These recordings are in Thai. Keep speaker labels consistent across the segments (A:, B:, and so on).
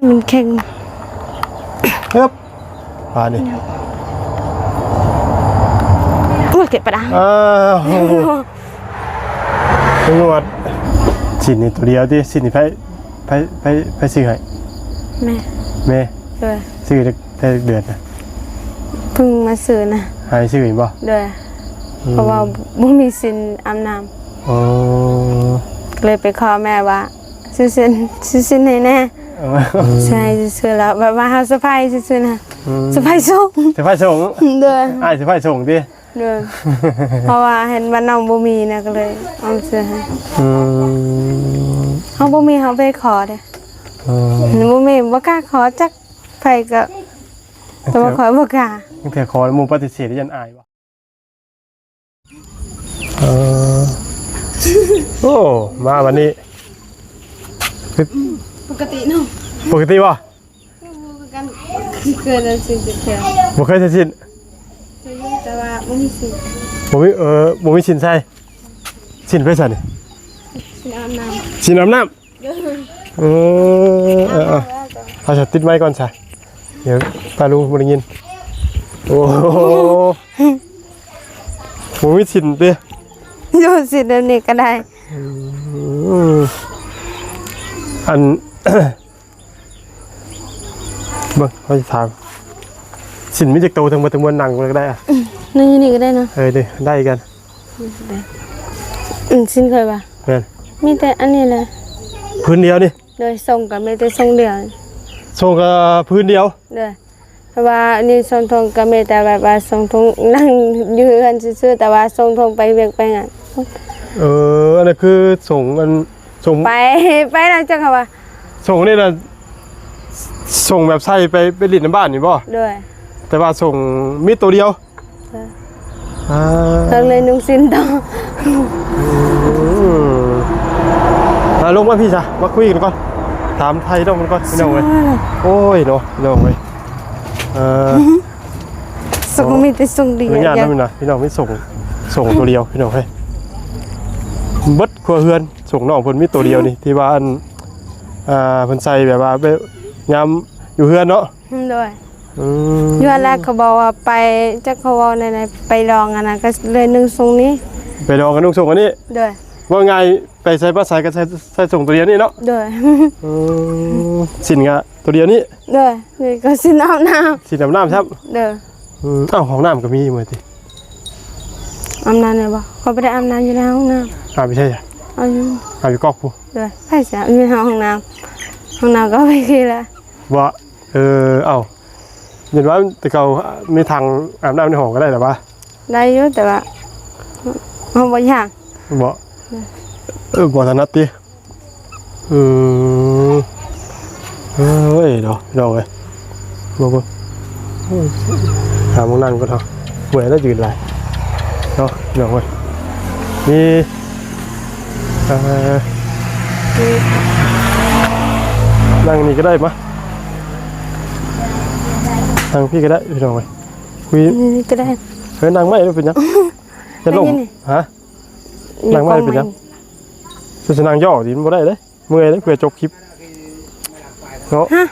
A: มันแข็ง
B: เฮ้ยปลานี่
A: ว่าเก็บปะดัง
B: ตำรวจสินนี่ตัวเดียวที่สินนี่ไปซื้อให้แม่ซื้อได้เดือนนะ
A: เพิ่งมาซื้อนะ
B: หายซื้ออีกบ่
A: เด้อเพราะว่าบ่มีสินอาบน้ำเลยไปขอแม่ว่าซื้อสินให้แน่ใช่ซื้อแล้วแบบว่าเฮาสะพายซื้อนะสะพายส่งเด้อ
B: อ้ายสะพายส่งดิ
A: เด้อเพราะว่าเห็นว่าน้องบ่มีนะก็เลยเอาซื้อให้เฮาบ่มีเฮาไปขอเด้บ่มีบ่กล้าขอจักไผก็แต่ว่าขอบ่กล้า
B: ตั้งแต่ขอหมู่ปฏิเสธยันอายบ่โอ้มาวันนี้
A: ปกติเนาะ
B: ปกติบ่
A: กันเกิดอะไรสินแท้
B: บ่เคยใช้สิน
A: แต่ว่าบ่มีสิน
B: บ่มีสินใช่สินไปซั่นนี่
A: สินอาบน้ำ
B: สินอาบน้ำเอาจะติดไว้ก่อนซะเดี๋ยวตาลุงบ่ได้ยินโอ้บ่มีสินเด้
A: โยนสินอันนี้ก็ได้
B: อันบ่เขาจะถามสินมีจักโตทั้งหมดทั้งมวลหนังก็ได้อ่ะ
A: นี่ก็ได้เนาะ
B: ดิได้กัน
A: สินเคยป่ะ
B: แม่น
A: มีแต่อันนี้แหละ
B: พื้นเดียวนี่
A: เลยส่งก็มีแต่ส่งเดียว
B: ส่งกับพื้นเดียว
A: เด้อเพราะว่านี่ส่งทงก็มีแต่แบบว่าส่งทงนั่งอยู่กันซื่อๆแต่ว่าส่งทงไปเวียกไปงาน
B: อันนั้นคือส่งอันส่ง
A: ไปแล้วจังค่ะว่า
B: ส่งนี่น่ะส่งแบบใส่ไปลิ้นในบ้านนี่บ่
A: ด้วย
B: แต่ว่าส่งมีตัวเดียว
A: ก็เลยนุ่งสินต่อ
B: ลงมาพี่จ้ะมาคุยกันก่อนถามไทยต้องมันก่อนพี่น้องเว้ยโอ้ยเนาะพี่น้องเว้ย
A: ส่งมีแต่ส่งเดียว
B: อย่างนั้นนะพี่น้องไม่ส่งตัวเดียวพี่น้องเฮ้ยเบิดครัวเฮือนส่งน้องเพิ่นมีตัวเดียวนี่ที่ว่าอันเพิ่นใส่แบบว่าไปยามอยู่เฮือนเนาะ
A: ด้วยย้อนแรกเขาบอกว่าไปจักเขาบอกในไปลองอันนั้นก็เลยนึ่งทรงนี้
B: ไปลองกันนุ่งส่งอันนี้
A: ด้วย
B: ว่าไงไปใส่ภาษากันใส่ส่งตัวเดียวนี่เนาะ
A: ด้วย
B: สินกะตัวเดียวนี้
A: ด้วยนี่ก็สินอาบน้ำ
B: สินอาบน้ำครับ
A: เด้
B: อห้องน้ำก็มีเหมือนที่
A: อาบน้ำเลยบ่เขาไปได้อาบน้ำอยู่ในห้องน้ำ
B: ไม่ใช่จ้ะ
A: อา
B: อยู่ก๊อกปุ๊
A: ด้วยไปเสียอยู่ในห้องน้ำก็ไปคือละ
B: ว่าเห็นว่าแต่เขามีทางอาบน้ำในห้องก็ได้หรือเปล่า
A: ได้อยู่แต่ว่ามันบ่ยาก
B: บ่ถนัดดิเฮ้ยเนาะเลยบ่หามุงนั่งก็เถอะเหนื่อยแล้วยืนไหลเนาะเว้ยนี่นั่งนี่ก็ได้มะนั่งพี่ก็ได้พี่น้องเว้ยคุย
A: นี่ก็ได้
B: นั่งไม่ได้เป็นยังจะลงฮะนั่งไม่ได้เป็นยังจะนั่งย่อดิมันบ่ได้เลยเมื่อยเลยเพื่อจบคลิปเนาะ
A: ฮะ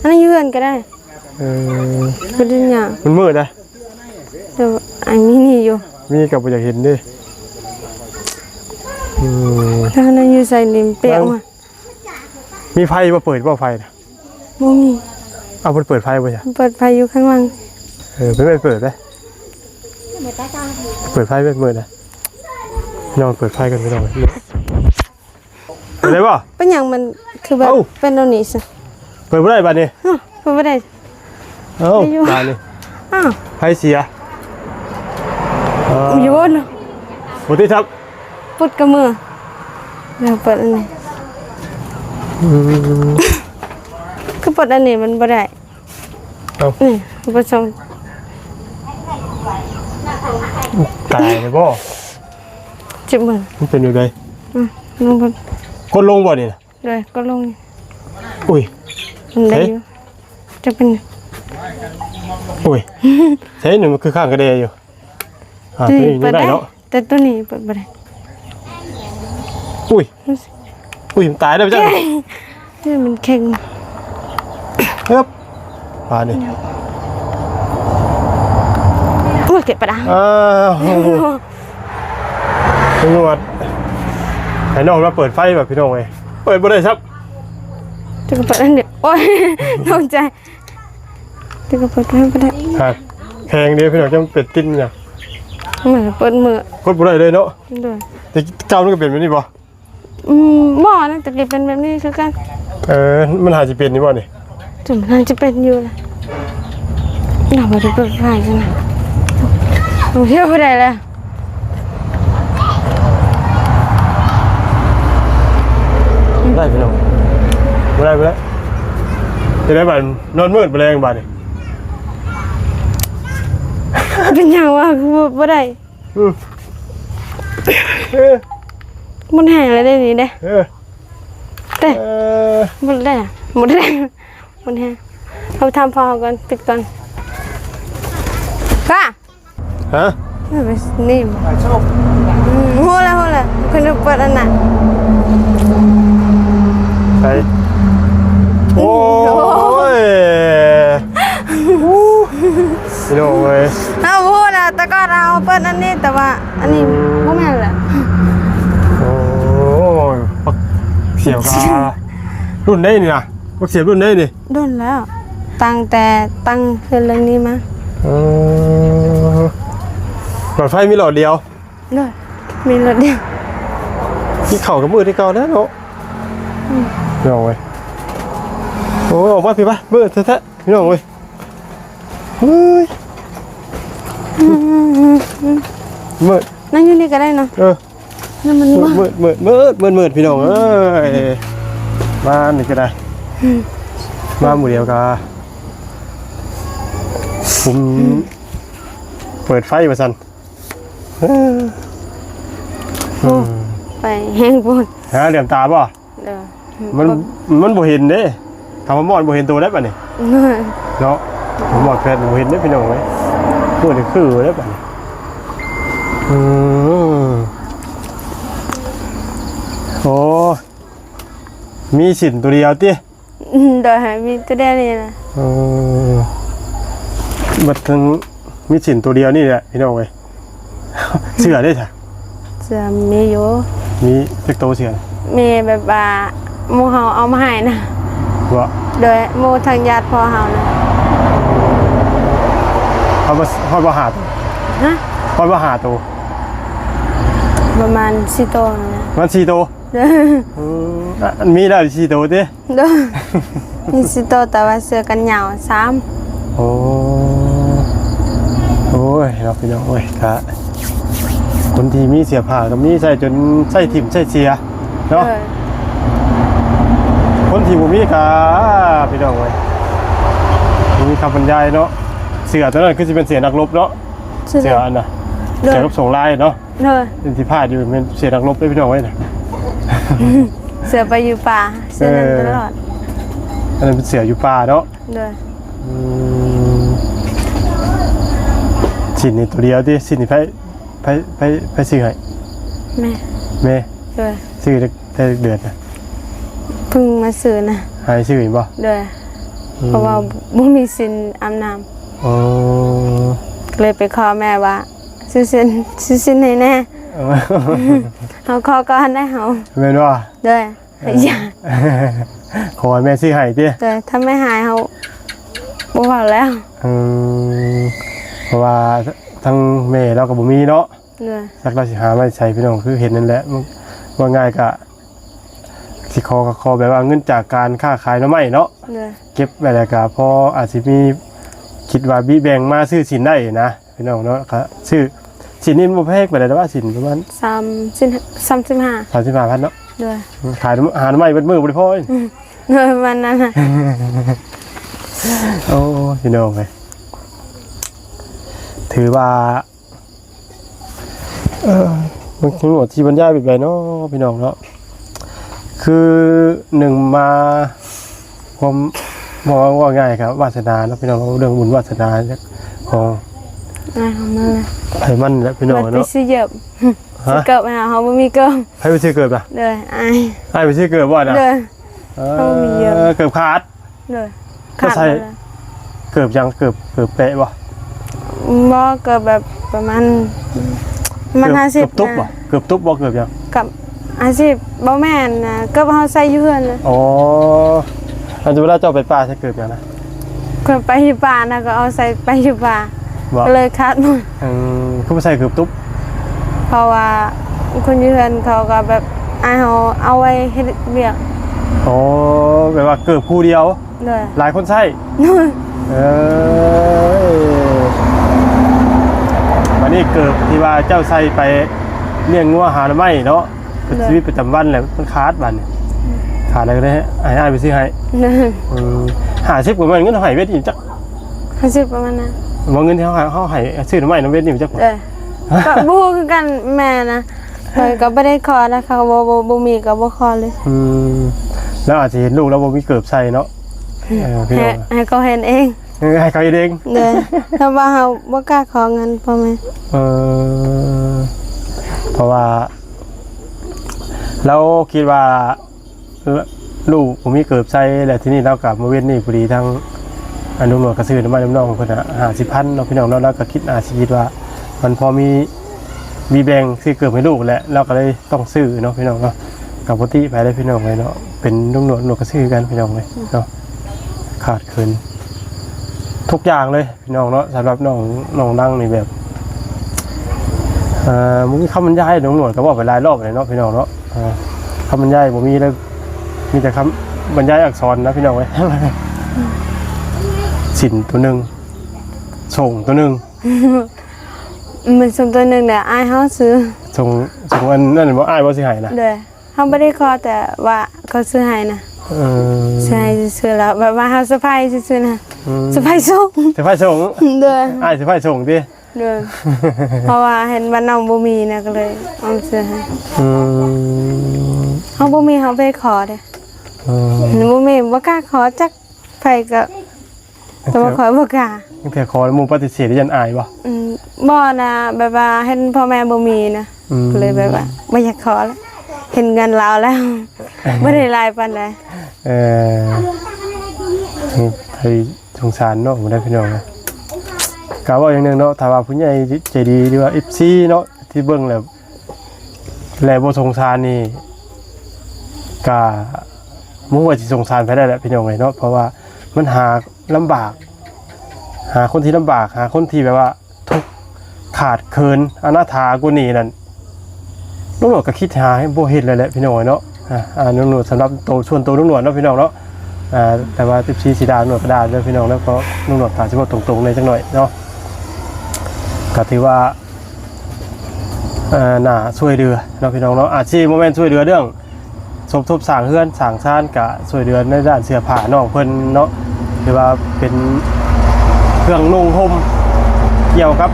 A: อันนี้ยืนก็ได้ก็ได้เนี่ย
B: มันมืดเลย
A: เดี๋ยวอันนี้นี่อยู่
B: มีกับอยากเห็นดิ
A: ถ้านั่นอยู่ใส่ลิมเปียกมา
B: มีไฟมาเปิดไฟนะ
A: บ่มี
B: เอาเปิดไฟไปจ้ะ
A: เปิดไฟอยู่ข้างล่าง
B: ไม่เปิดเลยเปิดไฟไม่เปิดนะนอนเปิดไฟกันไม่นอนเป็นไรบ่
A: เป็นอย่างมันคือแบบเป็นโดนิส
B: เปิดไม่ได้บ้านนี้
A: เปิดไม่ได้
B: บ้านนี้ไฟเสีย
A: อยู่บน
B: ปกติครับ
A: ปุดกระมือเราเปิดอันนี้คือเปิดอันนี้มันไม่ได้นี่ผสม
B: ตายเลยบ่
A: จิบมือ
B: มันเป็นยังไง
A: ลงบน
B: กดลงบ่เนี่ย
A: เลยก็ลง
B: อุ้ย
A: มันได้อยู่จะเป็น
B: อุ้ยใช่หนึ่งมันคือข้างกระเดยอยู่
A: เปิดได้เนาะแต่ตัวนี้เปิดไม่ได้
B: อุ้ยมันตายแล้วจ้ะ
A: นี่มันแข็ง
B: ฮึบมานี่
A: โอ้ยเก็บปะดัง
B: อ้าวตำรวจให้น้องมาเปิดไฟแบบพี่น้องเลยเปิดบ่ได้ครับ
A: จะกระเปิดอันเดียวโอ้ยตกใจจะกระเปิดไม่ได้
B: ครับแพงเดียวพี่น้องจะเป็ดติ้นเนี่ย
A: เหมือนเปิดมือก
B: ดบ่ได้เลยเนาะ
A: ด้วย
B: แต่เจ้ามันก็เป็นแบบนี้บ่
A: บ่อนะแต่เป็นแบบนี้คือกัน
B: มันหาจะเป็นนี่บ่นี่
A: จุ่มนั่นจะเป็นอยู่เลยหน้าบริเปิดไฟใช่ไหมผมเที่ยวไปได้แล้ว
B: ได้พี่น้องบ่ได้จะได้บัดนอนมืดไปแรงบัดนี่
A: เป็นอย่างว่าคือบ่ได้มันแห้งเลยได้นี่เด้แต่หมดได้อะหมดได้มันแห้งเราทำพอก่อนปิดก่อนค่ะ
B: ฮะ
A: นี่หัวละคุณเปิดอันน่ะ
B: ใช่โอ้ยพี่น้องเว้ย
A: เอาพูดนะแต่ก็เราเปิดอันนี้แต่ว่าอันนี้พวกแม่แหละ
B: โอ้ยปักเสียวการุ่นได้นี่นะปักเสียบรุ่นได้นี่
A: โดนแล้วตั้งคือเรื่องนี้มา
B: หลอดไฟมีหลอดเดียว
A: ด้วยมีรถเดียว
B: ที่เข่ากับมือที่เก่าแล้วเนาะพี่น้องเว้ยโอ้ยออกมาพี่ปะมือแท้ๆพี่น้องเว้ยเฮ้ยมืด
A: นั่งอยู่นี่ก็ได้เนาะนั่นมันว่า
B: มืดพี่น้องเอ้ยมานี่ก็ได้มาหมู่เดียวกันผมเปิดไฟมาสั่น
A: ไปแห้งพูด
B: ฮะเหลี่ยมตาป่ะ
A: เด้อ
B: มันบ่เห็นเด้ทำมอดบ่เห็นตัวได้ป่ะนี่เนาะมอดแฟนบ่เห็นได้พี่น้องเว้ยพูดนี่คือได้ป่ะนี่โอ้มีสินตัวเดียวติ
A: เดี๋ยวให้มีตัวเดียวนี่นะ
B: บัดทั้งมีสินตัวเดียวนี่แหละพี่น้องเว้ยเสือได้จ้ะ
A: จะมีอยู่
B: มีเล็กโตเสือ
A: มีแบบว่าหมูเฮาเอามาให้นะ
B: ว่า
A: โดยหมูทางญาติพ่อเฮานะ
B: เขาบ่หาตัว
A: ฮะ
B: เขาบ่หาตัว
A: ประมาณ4ตัวนะ
B: มัน4ตัว
A: เด้อ
B: อันมีได้4ตัวติ
A: เด้อมี4ตัวแต่ว่าเสื้อกันหนาว3
B: โอ้ยเราพี่น้องโอ้ยกะคนที่มีเสียผ้าก็มีใส่จนใส่ถิ่มใส่เสียเนาะคนที่บ่มีกะพี่น้องเว้ยมีคำบรรยายเนาะเสือตัวนั้นคือสิเป็นเสือนักรบเนาะเสืออันน่ะเสือรบส่งลายเนาะ
A: เด้อ
B: เป็นที่ผ้าอยู่เป็นเสือนักรบด้วยพี่น้องเว้ยน่ะ
A: เสือไปอยู่ป่าเสือนั้นตลอด
B: อันนั้นเป็นเสืออยู่ป่าเนาะ
A: เด้อ
B: สินนี่ตัวเดียวติสินนี่ไปซื้อให้
A: แม่
B: แม่
A: เด้อ
B: ซื้อได้เดือนน่ะ
A: เพิ่งมาซื้อนะ
B: ให้ซื้ออีกบ่
A: เด้อเพราะว่าบ่มีสินอาบน้ำ
B: อ๋อ
A: เลยไปขอแม่ว่าซื้อสินให้แน่เฮาขอก่อนได้เฮา
B: แม่นว่า
A: เด้ออย่า
B: ขอให้แม่ซื้อให้ติ
A: เด้อถ้าไม่หายเฮาบ่เว้าแล้ว
B: เพราะว่าทั้งแม่เราก็บ่มีเนาะ
A: เด้อ
B: สักเราสิหามาใช้พี่น้องคือเห็นนั่นแหละว่าง่ายก็สิขอแบบว่าเงินจากการค้าขายหน่อไม้เนาะ
A: เด้อ
B: เก็บไว้แล้วก็พออาจสิมีคิดว่าบิแบ่งมาซื้อสินได้นะพี่น้องเนาะก็ซื้อสินนี่บ่แพงปานใดแต่ว่าสินประมาณ
A: 35
B: 35,000เนาะ
A: เด้อ
B: ขายหาหน่อไม้เบิดมื้อบ่ได้พอ
A: เด้อวันนั้นน่ะ
B: โอ้พี่น้องเอ้ยถือว่ามันคือหมดที่บรรยายแบบไหนเนาะพี่น้องเนาะคือหนึ่งมาผมมองว่าง่ายครับวาสนาเนาะพี่น้องเรื่องบุญวาสนาของ
A: มาเลย
B: ไผมันแหละพี่น้อง
A: ไป
B: เนาะ
A: ซื้อเยอะสิเกิดมาเฮาบ่มีเกิด
B: ไผไปซื้อเกิดป่ะ
A: เด้ออาย
B: ไผไปซื้อเกิดบ่น่ะ
A: เด้อ เขามีเยอะ
B: เกิดขาด
A: เด้อ ขาด
B: ใส่
A: ไปเลย
B: เกือบยังเกือบเป๊ะบ่
A: บ่เกือบแบบประมาณมัน
B: เกือบ
A: 50
B: ตุ๊บบ่
A: นะ
B: เกือบตุ๊บบ่เกือบยัง
A: กับ50บ่แม่นนะเกือบเฮาใส่อยู่เฮือนเลย
B: อ๋ออันจะเวลาเจ้าไปป่าใช้เกือบยังนะ
A: ก็ไปอยู่ป่านะก็เอาใส่ไปอยู่ป่า
B: บ่
A: ก็เลยขาดหมด
B: คือบ่ใส่เกือบตุ๊บ
A: เพราะว่าคนอยู่เฮือนเขาก็แบบให้เฮาเอาไว้เฮ็ดเวียก
B: อ๋อแบบว่าเกือบคู่เดียว
A: เลย
B: หลายคนใช้วันนี้เกิดที่ว่าเจ้าใส่ไปเลี้ยงงัวหาหน่อไม้เนาะเป็นชีวิตประจำวันแหละมันขาดบัดเนี่ยขาดอะไรก็ได้ให้ไปซื้อให้50กว่ามันเงินเฮาให้เวทอยู่จัก
A: 50ประมาณนั้น
B: บ่เงินที่เฮาให้ซื้อหน่อไม้นำเวทอยู่จัก
A: ก็บ่คือกันแม่นะเพิ่นก็บ่ได้ขอนะเขาบ่มีก็บ่ขอเลย
B: แล้วอาจจะเห็นลูกแล้วบ่มีเกิบใส่เนาะพี่น้อง
A: ให้เขาเห็นเอง
B: ให้เขาเอง
A: เด้อถ้าว่าเฮาบ่กล้าขอเงินพ่อแม่
B: เพราะว่าเราคิดว่าลูกผมมีเกิบใส่แหละที่นี่เรากลับมาเว้นนี่พอดีทั้งอนุโมทกระซื้อน้ำมันน้ำนองของคน50,000เนาะพี่น้องเราก็คิดคิดว่ามันพอมีแบ่งซื้อเกิบให้ลูกแหละเราก็เลยต้องซื้อเนาะพี่น้องเนาะกับปกติไปได้พี่น้องเลยเนาะเป็นนุ่งหนวดหนวดกระซื้อกันพี่น้องเลยเนาะขาดเคินทุกอย่างเลยพี่น้องเนาะสำหรับน้องนั่งในแบบมึงคำบรรยายน้องหนวดก็บอกไปหลายรอบเลยเนาะพี่น้องเนาะคำบรรยายผมมีแล้วมีแต่คำบรรยายอักษรนะพี่น้องเลยสินตัวหนึ่งส่งตัวหนึ่ง
A: มันส่งตัวหนึงเนี่ยอ้ายเฮาซื้อ
B: ส่งอันนั่นบ่อ้ายบ่สิให้นะ
A: เด้อเฮาบ่ได้ขอแต่ว่าเขาซื้อให้นะใช่ซื้อแล้วแบบว่าเฮาเซอร์ไพรส์ซื่อๆนะเซอร์ไพรส์ส่ง
B: สิให้ส่ง
A: เด้อ
B: อ้ายสิให้ส่งติ
A: เด้อเพราะว่าเห็นว่าน้องบ่มีนะก็เลยเอาซื้อให้เฮาบ่มีเฮาไปขอเด้บ่มีบ่กล้าขอจักไผก็แต่ว่าขอบ่กล้า
B: ตั้งแต่ขอหมู่ปฏิเสธยันอายบ่
A: บ่นะแบบว่าเห็นพ่อแม่บ่มีนะก็เลยแบบว่าบ่อยากขอแล้วเห็นเงินเราแล้วบ่ได้หลายปานใด
B: ให้สงสารเนาะบ่ได้พี่น้องกะว่าอย่างนึงเนาะถ้าว่าผู้ใหญ่ใจดีหรือว่า FC เนาะที่เบิ่งแล้วบ่สงสารนี่ก็บ่ว่าสิสงสารไปได้แหละพี่น้องเนาะเพราะว่ามันหาลำบากหาคนที่ลำบากหาคนที่แบบว่าทุกข์ขาดเคินอนาถากว่านี้นั่นลุงหนวดก็คิดหาให้บ่เฮ็ดเลยแหละพี่น้องเนาะลุงหนวดสำหรับโตส่วนตัวลุงหนวดเนาะพี่น้องเนาะแต่ว่า14สีดาหนวดกระดาษเด้อพี่น้องแล้วก็ลุงหนวดถามสิว่าตรงๆเลยจักหน่อยเนาะก็ถือว่าน่าช่วยเหลือเนาะพี่น้องเนาะอาชีพบ่แม่นช่วยเหลือเรื่องสมทบสร้างเรือนสร้างชานก็ช่วยเหลือในด้านเสื้อผ้าน้องเพิ่นเนาะถือว่าเป็นเครื่องนุ่งห่มเกี่ยวกับ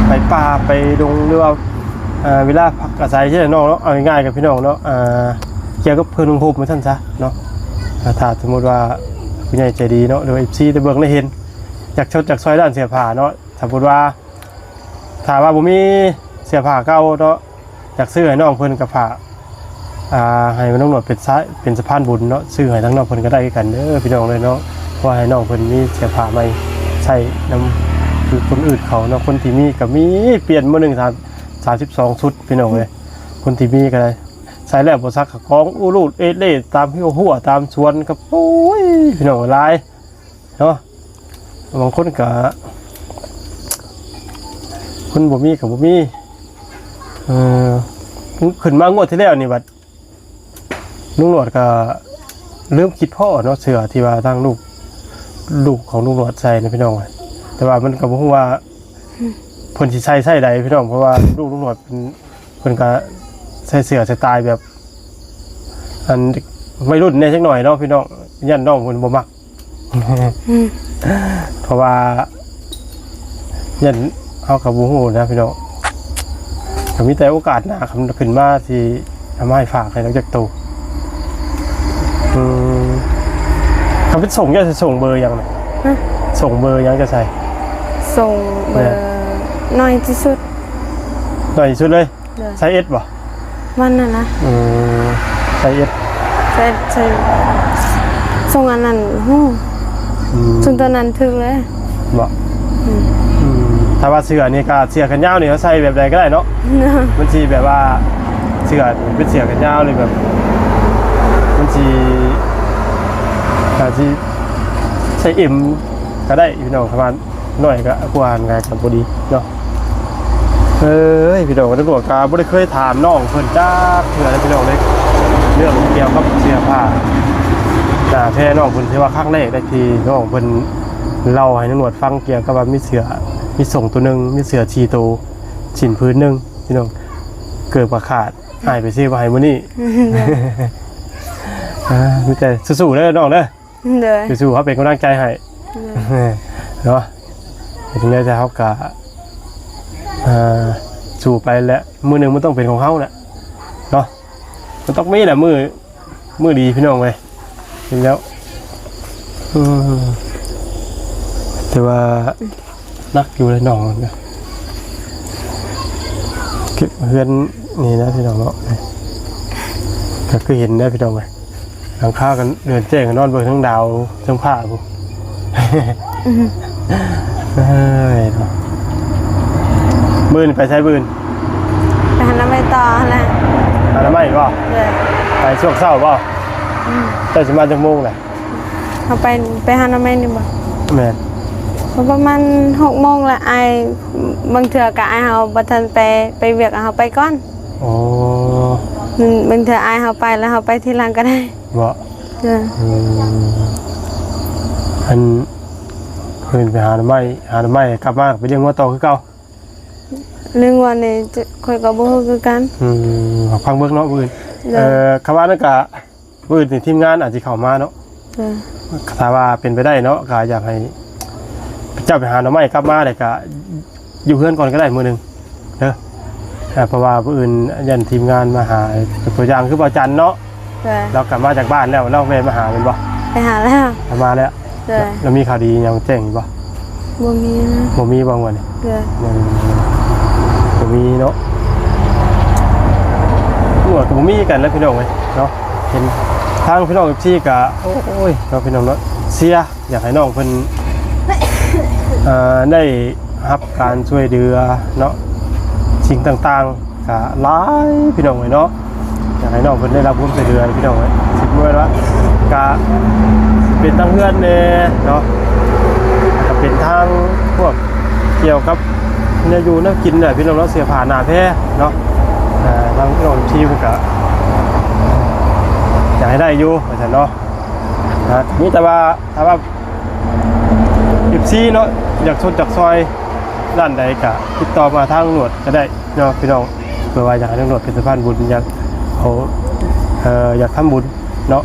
B: ไปป่าไปดงหรือว่าเวลาพักอาศัยใช่ไหมน้องเนาะเอาง่ายๆกับพี่น้องเนาะเกี่ยวกับเครื่องนุ่งห่มมาท่านซะเนาะถ้าสมมติว่าผู้ใหญ่ใจดีเนาะหรือว่าFCได้เบิ่งได้เห็นอยากชดจากซอยด้านเสื้อผ้าเนาะสมมติว่าถ้าว่าบ่มีเสื้อผ้าเก่าเนาะอยากซื้อให้น้องเพิ่นกับผ้าให้น้องหนวดเป็นสะพานบุญเนาะซื้อให้ทั้งน้องเพิ่นก็ได้กันเด้อพี่น้องเลยเนาะเพราะให้น้องเพิ่นมีเสื้อผ้าใหม่ใส่นำคือคนอื่นเขาเนาะคนที่มีก็มีเปลี่ยนมื้อนึง32ชุดพี่น้องเลยคนที่มีก็ได้ใส่แล้วบ่ซักกองอูรูดเอเล่ตามหัวตามสวนก็โอ้ยพี่น้องหลายเนาะบางคนก็คนบ่มีก็บ่มีขึ้นมางวดที่แล้วนี่บัดลุงหนวดก็เริ่มคิดพ่อเนาะเสือที่ว่าทางลูกของลุงหนวดใส่นะพี่น้องแต่ว่ามันก็บ่ฮู้ว่าเพิ่นสิใส่ใดพี่น้องเพราะว่าลูกลุงหนวดเพิ่นก็ใส่เสื้อสไตล์แบบอันวัยรุ่นแน่จักหน่อยเนาะพี่น้องยันน้องเพิ่นบ่มักเพราะว่ายันเฮาก็บ่ฮู้นะพี่น้องก็มีแต่โอกาสหน้าขึ้นมาที่ทำให้ฝากให้เราจากโตคำพิส่งจะส่งเบอร์ยังไงส่งเบอร์ยังจะใส่
A: ส่งเบอร์น้อยที่สุด
B: หน่อยสุดเลยใช้เอสป่ะ
A: มันน่ะนะ
B: ใช้เอส
A: ใช้ส่งอันนั้น จนตอนนั้นถึงเลย
B: บ่ถ้าว่าเสื้อนี่ก็เสื้อกันยาวนี่เขาใส่แบบใดก็ได้เนาะมันสิแบบว่าเสื้อเป็นเสื้อกันยาวเลยแบบมันสิใส่เอ็มก็ได้พี่น้องประมาณหน่อยก็กว่าไงกันพอดีเนาะพี่น้องตำรวจก็บ่ได้เคยถามน้องเพิ่นจ้าเถื่อพี่น้องเลยเรื่องเกี่ยวกับเสื้อผ้าแท้น้องเพิ่นที่ว่าครั้งแรกได้ทีน้องเพิ่นเล่าให้ตำรวจฟังเกี่ยวกับว่ามีเสื้อมีส่งตัวนึงมีเสื้อชีโตชิ้นพื้นนึงพี่น้องเกิดประขาดหายไปซื้อมาให้มื้อนี้มีแต่สู้ๆเด้อน้องเด้อสู้ๆเขาเป็นกำลังใจให้เนาะถึงแม้จะเขากะสู้ไปแล้วมือหนึ่งมันต้องเป็นของเขาแหละเนาะมันต้องมีแหละมือดีพี่น้องเลยเห็นแล้วแต่ว่านักอยู่เลยน้องนะเก็บเพื่อนนี่นะพี่น้องเนาะก็คือเห็นได้พี่น้องเลยหลังคากันเดินแจ้งกันนอนบนทั้งดาวทั้งผ้ากูบืนไปใช้บืน
A: ไปหาน้ำไม่ต่อนะ
B: หาน้ำไม่ก็ไปช่วงเช้าก็แต่จะมาจากโมงแหละ
A: เอาไปหาน้ำไม่นี่บ่
B: แม่
A: ประมาณ6 โมงละไอบางเถื่อกะไอเฮาบัทันไปเวียกเฮาไปก่อน
B: โอ้
A: บางเถื่อไอเฮาไปแล้วเฮาไปทีหลังก็ได้
B: บ่อันเพิ่นไปหาน้ำไม่กลับมาไปเลี้ยงวัวโตคือเก่า
A: เรื่องวันนี้ค่อยก็บ่ฮู้คือกัน
B: ฟังเบิ่งเนาะบืนคำว่านั่นก็บืนทีมงานอาจสิเข้ามาเนาะถ้าว่าเป็นไปได้เนาะก็อยากให้เจ้าไปหาน้ำไม้กลับมาเลยก็อยู่เพื่อนก่อนก็ได้มื้อนึงเด้อเพราะว่าผู้อื่นยันทีมงานมาหาตัวอย่างคือบ่จันเนาะเรากลับมาจากบ้านแล้วเราแวะมาหาเป็นบ่
A: ไปหาแล้ว
B: มาแล้วแล้วมีข่าวดียังแจ้งอยู่บ่
A: บ่มีนะ
B: บ่มีบ่วันนี้บ่มีเนาะหัวก็บ่มีกันแล้วพี่น้องเว้ยเนาะเห็นทางพี่น้องที่ก็โอ้ยเราพี่น้องเนาะเสียอยากให้น้องเพิ่นได้รับการช่วยเหลือเนาะสิ่งต่างๆก็หลายพี่น้องเว้ยเนาะอยากให้น้องเพิ่นได้รับความช่วยเหลือพี่น้องเว้ยสิบ่ว่าก็เป็นทางเพื่อนแน่เนาะก็เป็นทางพวกเกี่ยวกับเนี่ยอยู่น่ากินเนี่ยพี่น้องเนาะเสียผ่านหน้าแพ้เนาะทางพี่น้องที่มันก็อยากให้ได้อยู่ว่าซั่นเนาะมีแต่ว่าถ้าว่า14เนาะอยากชดจากซอยด้านใดก็ติดต่อมาทางตำรวจก็ได้เนาะพี่น้องเพื่อว่าอยากให้ตำรวจเป็นสะพานบุญอยากเขาอยากทำบุญเนาะ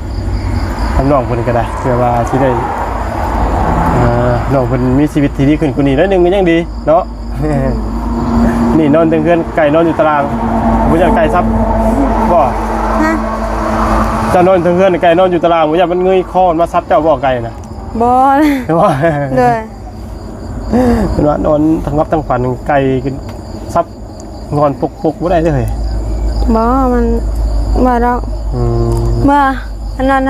B: ทำน้องเพิ่นก็ได้เพื่อว่าสิได้น้องเพิ่นมีชีวิตที่ดีขึ้นกว่านี้นิดนึงก็ยังดีเนาะนี่นอนเพื่อนไก่นอนอยู่ตารางบ่อยากไก่ซับบ่จะนอนเพื่อนไก่นอนอยู่ตารางบ่อยากมันเงยคอมาซับเจ้าบ่ไก่น่ะ
A: บ่
B: บ่เลยเป็นว่านอนทั้งรับทั้งฝันไก่กินซับงอนปุกบ่ได้เลย
A: บ่มันบ่ดอกบ่อันนั้น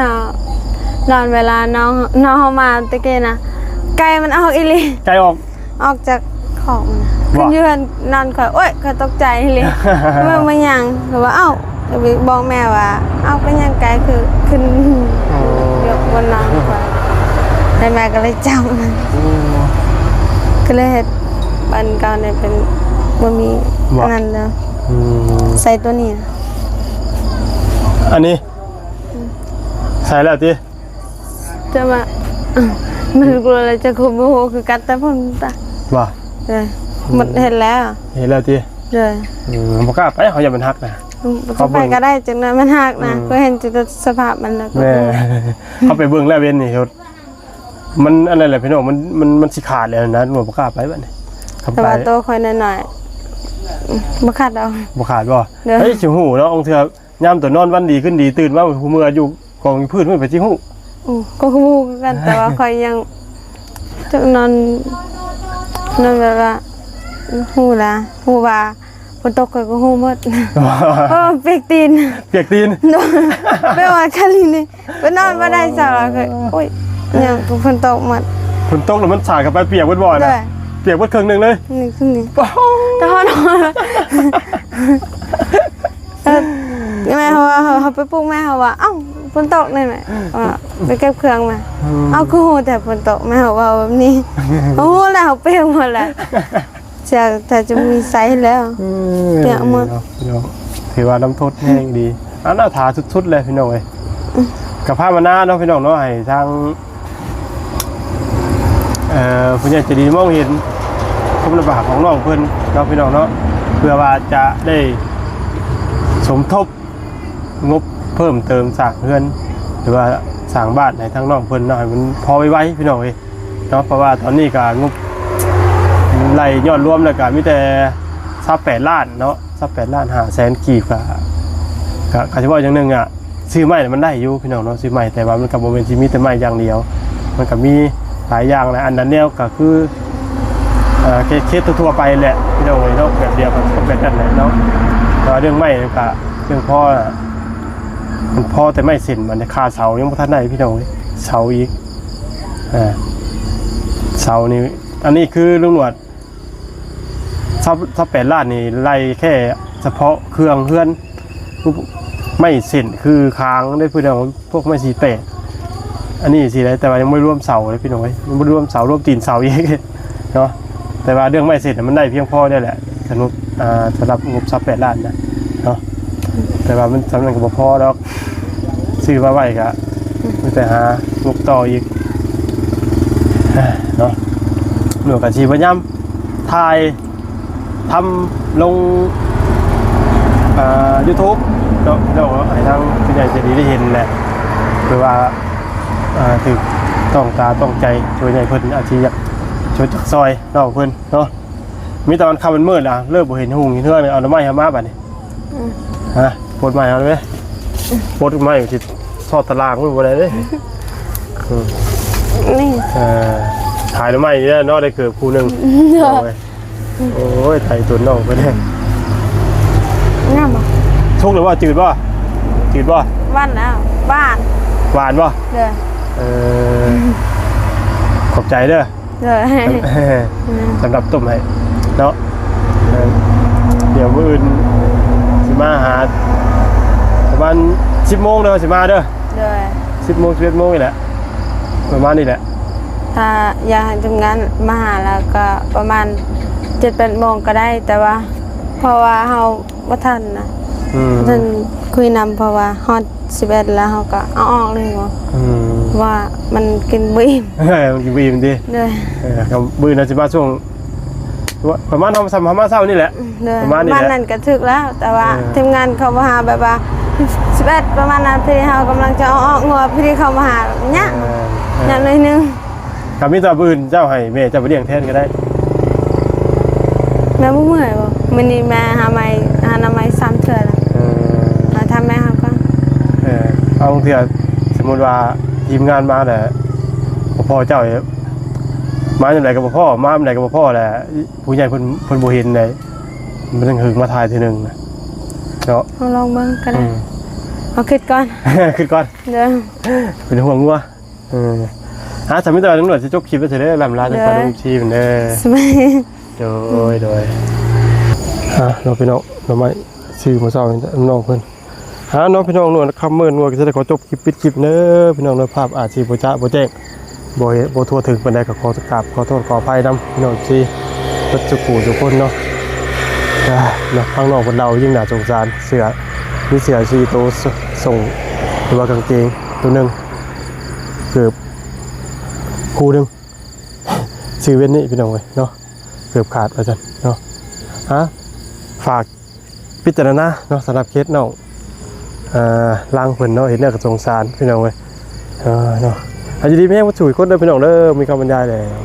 A: นอนเวลาน้องเฮามาตะกี้นะไก่มันออกอีหลี
B: ไก่
A: ออกจากของมันยืนนอนข่อยโอ๊ยข่อยตกใจเลยมันยังหรือว่าเอ้าบอกแม่ว่าเอ้าเป็นยังไก่คือขึ้นยกบนนอนข่อยแล้วแม่ก็เลยจับมันก็เลยเฮ็ดบ้านเก่าเนี่ยเป็นบ่มีนั่นแล้วใส่ตัวนี้
B: อันนี้ใส่แล้วติ
A: จะมามันกลัวอะไรจะคุมโมโหคือกัดแต่พ่นตา
B: ว่า
A: หมดเห็นแล้ว
B: ที
A: เลย
B: บอกว่าไปเขาอย่ามันหักนะ
A: เขาไปก็ได้จังเลยมันหักนะก็เห็นจุดสภาพมันแล้ว
B: เขาไปเบื้องแล้วเว้นนี่มันอะไรแหละพี่น้องมันสิขาดเลยนะหนูบอกว่าไปแบบนี้
A: แต่ว่าโตค่อยหน่อยๆบ่ขาดเอา
B: บ่ขาดบ่เฮ้ยชิวหูแล้วองเถื่อย่ำตัวนอนวันดีขึ้นดีตื่นว่าหูมืออยู่กองพืชไม่ไปชิวหู
A: ก็ฮู้กันแต่ว่าค่อยยังจะนอนแบบว่าฮู้ว่าฝนตกก็ฮู้หมดเปียกตีน
B: ไม่ว่า
A: คันนี้ไปนอนบ่ได้ซะเคยโอ้ย ยังฝนตกหมด
B: ฝนตกแล้วมันสาดกับไปเปียกบ่อยๆนะเปียกหมดครึ่งนึงเลย
A: นี่ครึ่งนึงตะฮอนแม่เขาไปปลูกแม่เขาว่าเอ้าฝนตกเลยแม่ไปเก็บเครื่องมาเอาคือโหแต่ฝนตกแม่เขาว่าแบบนี้โอ้แล้วเปียกหมดแล้วจะมีไซส์แล้วเปียกหมด
B: ถือว่าน้ำทดแห้งดีอันน่าถาสุดๆเลยพี่น้องเอ้ยกับผ้ามาหน้าเนาะพี่น้องเนาะให้ทางผู้ใหญ่ใจะดีมองเห็นความลำบากของน้องเพิ่นเนาะพี่น้องเนาะเพื่อว่าจะได้สมทบงบเพิ่มเติมสร้างเรือนหรือว่าสร้างบ้านให้ทางน้องเพิ่นเนาะให้มันพอไว้พี่น้องเอ้ยเนาะเพราะว่าตอนนี้ก็งบไล่ยอดรวมแล้วก็มีแต่28 ล้านเนาะ28 ล้าน5 แสนกีบก็เฉพาะอย่างนึงอ่ะซื้อไม้มันได้อยู่พี่น้องเนาะซื้อไม้แต่ว่ามันก็บ่แม่นสิมีแต่ไม้อย่างเดียวมันก็มีหลายอย่างนะอันนั้นแนวก็คือเคสทั่วไปแหละพี่น้องเนาะแบบเดียวกันแบบนั้นแหละเนาะแต่เรื่องไม้ก็เรื่องพ่อมันพอแต่ไม่เสร็จมันค่าเสายังบ่ทันได้พี่น้องเสาอีกเสานี่อันนี้คือลุงหนวด28 ล้านนี่ไล่แค่เฉพาะเครื่องเฮือนไม่เสร็จคือค้างได้พี่น้องพวกไม่48อันนี้สิได้แต่ว่ายังไม่รวมเสาเลยพี่น้องยังไม่รวมเสารวมตีนเสาอีกเนาะแต่ว่าเรื่องไม่เสร็จมันได้เพียงพอได้แหละสำหรับงบ28 ล้านนะเนาะแต่ว่ามันสำนักกับพอแล้วซื้อมาไว้ก็มีแต่หางบต่ออีกเนาะหน่วยกระชีพยายามถ่ายทำลงYouTube เนาะให้ทางผู้ใหญ่ใจดีได้เห็นแหละคือว่าถึงต้องตาต้องใจช่วยใหญ่เพิ่นอาชีพช่วยจักซอยน้องเพิ่นเนาะมีตอนค่ำมันมืดอ่ะเลิกบ่เห็นหุ่งเห็นเทื่อเอาน้ำไม้หามาบัดนี้ฮะปวดไม้เอาได้มั้ยปวดไม้สิทอดตารางบ่ได้เด้
A: นี่
B: ถ่ายน้ำไม้นี่เนาะได้เกือบคู่นึงโอ้ยไถตุนน้องเพิ่นแฮง
A: งามบ่
B: ชุกหรือว่าจืดบ่
A: หวานแล้วหวาน
B: บ่
A: เด้อ
B: ขอบใจเด้อสำหรับต้มให้เนาะเดี๋ยวมื้ออื่นสิมาหาประมาณ 10 โมงเด้อสิมาเด้อ10 โมง 11 โมงนี่แหละประมาณนี้แหละ
A: ถ้าอยากทำงานมาหาแล้วก็ประมาณ 7-8 โมงก็ได้แต่ว่าเพราะว่าเฮาบ่ทันนะท่านคุยนำเพราะว่าฮอด11แล้วเฮาก็เอาออกเลยว่ามันกินบ่อิ่ม
B: มันกินบ่อิ่มดิครับมื้อนั้นสิมาช่วงประมาณ2-3 มื้อเช้านี่แหละ
A: ประมาณนั้นก็ถึกแล้วแต่ว่าทีมงานเขามาหาแบบว่า11ประมาณนั้นพี่เฮากำลังจะเอาออกงัวพี่เขามาหาเนี่ยนั่นเลยนึง
B: ก็มีแต่มื้ออื่นเจ้าให้แม่เจ้าไปเลี้ยงแทนก็ได้
A: แม่บ่เมื่อยบ่มื้อนี้แม่หาน้ำไม้3เทื่อแล้วมาทำแม่เฮาก็
B: เอาเทื่อสมมุติว่าทีมงานมาแหละพ่อเจ้ามาจังได๋ก็บ่พ่อมาจังได๋ก็บ่พ่อแหละผู้ใหญ่เพิ่นบ่เห็นได้มันต้องหึงมาถ่ายทีนึงเนาะ
A: เอาลองเบิ่งก็ได้เอาคิดก่อนเด้อ
B: เป็นห่วงงัวสามีตำรวจจะจบคลิปไปเถอะเด้อลำลาจากความชีพเด้อโดยน้องพี่น้องเราไม่ชื่อมาเศร้าน้องเพิ่นน้องพี่น้องนวลคำเมื่อนวลก็จะได้ขอจบคลิปปิดคลิปเด้อพี่น้องในภาพอาชีพโบจ้าโบแจ้งโบทั่วถึงเป็นใดกับขอกราบขอโทษขออภัยนำพี่น้องที่รัชกูทุกคนเนาะข้างนอกคนเรายิ่งหนาสงสารเสือมีเสือชีโตส่งหรือว่ากางเกงตัวหนึ่งเกือบคู่หนึ่งชื่อเว้นนี่พี่น้องเลยเนาะเกือบขาดไปจันเนาะฝากพิจารณาเนาะสำหรับเคสน้องล่างเพิ่นเนาะเห็นเนี่ยก็สงสารพี่น้องเลยเนาะอาจจะดีไม่แห้งว่าช่วยคนเด้อพี่น้องเด้อมีคำบรรยายแล้ว